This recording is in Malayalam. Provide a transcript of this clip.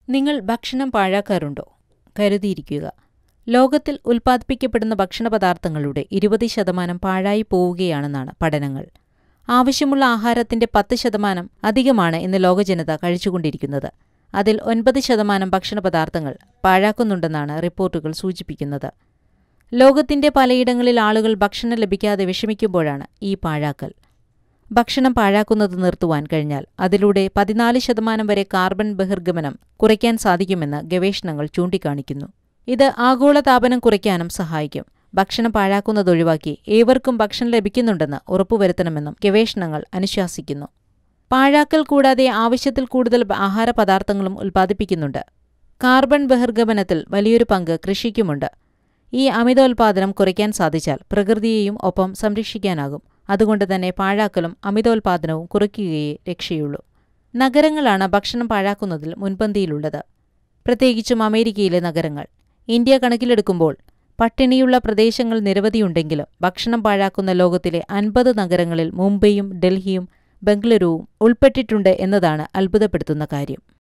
നിങ്ങൾ ഭക്ഷണം പാഴാക്കാറുണ്ടോ? കരുതിയിരിക്കുക. ലോകത്തിൽ ഉൽപ്പാദിപ്പിക്കപ്പെടുന്ന ഭക്ഷണപദാർത്ഥങ്ങളുടെ 20% പാഴായി പോവുകയാണെന്നാണ് പഠനങ്ങൾ. ആവശ്യമുള്ള ആഹാരത്തിന്റെ 10% അധികമാണ് ഇന്ന് ലോകജനത കഴിച്ചുകൊണ്ടിരിക്കുന്നത്. അതിൽ 9% ഭക്ഷണപദാർത്ഥങ്ങൾ പാഴാക്കുന്നുണ്ടെന്നാണ് റിപ്പോർട്ടുകൾ സൂചിപ്പിക്കുന്നത്. ലോകത്തിന്റെ പലയിടങ്ങളിൽ ആളുകൾ ഭക്ഷണം ലഭിക്കാതെ വിഷമിക്കുമ്പോഴാണ് ഈ പാഴാക്കൽ. ഭക്ഷണം പാഴാക്കുന്നത് നിർത്തുവാൻ കഴിഞ്ഞാൽ അതിലൂടെ 14% വരെ കാർബൺ ബഹിർഗമനം കുറയ്ക്കാൻ സാധിക്കുമെന്ന് ഗവേഷണങ്ങൾ ചൂണ്ടിക്കാണിക്കുന്നു. ഇത് ആഗോളതാപനം കുറയ്ക്കാനും സഹായിക്കും. ഭക്ഷണം പാഴാക്കുന്നത് ഒഴിവാക്കി ഏവർക്കും ഭക്ഷണം ലഭിക്കുന്നുണ്ടെന്ന് ഉറപ്പുവരുത്തണമെന്നും ഗവേഷണങ്ങൾ അനുശാസിക്കുന്നു. പാഴാക്കൽ കൂടാതെ ആവശ്യത്തിൽ കൂടുതൽ ആഹാരപദാർത്ഥങ്ങളും ഉൽപ്പാദിപ്പിക്കുന്നുണ്ട്. കാർബൺ ബഹിർഗമനത്തിൽ വലിയൊരു പങ്ക് കൃഷിക്കുമുണ്ട്. ഈ അമിതോൽപാദനം കുറയ്ക്കാൻ സാധിച്ചാൽ പ്രകൃതിയെയും ഒപ്പം സംരക്ഷിക്കാനാകും. അതുകൊണ്ട് തന്നെ പാഴാക്കലും അമിതോൽപാദനവും കുറയ്ക്കുകയേ രക്ഷയുള്ളൂ. നഗരങ്ങളാണ് ഭക്ഷണം പാഴാക്കുന്നതിൽ മുൻപന്തിയിലുള്ളത്, പ്രത്യേകിച്ചും അമേരിക്കയിലെ നഗരങ്ങൾ. ഇന്ത്യ കണക്കിലെടുക്കുമ്പോൾ പട്ടിണിയുള്ള പ്രദേശങ്ങൾ നിരവധിയുണ്ടെങ്കിലും ഭക്ഷണം പാഴാക്കുന്ന ലോകത്തിലെ 50 നഗരങ്ങളിൽ മുംബൈയും ഡൽഹിയും ബംഗളൂരുവും ഉൾപ്പെട്ടിട്ടുണ്ട് എന്നതാണ് അത്ഭുതപ്പെടുത്തുന്ന കാര്യം.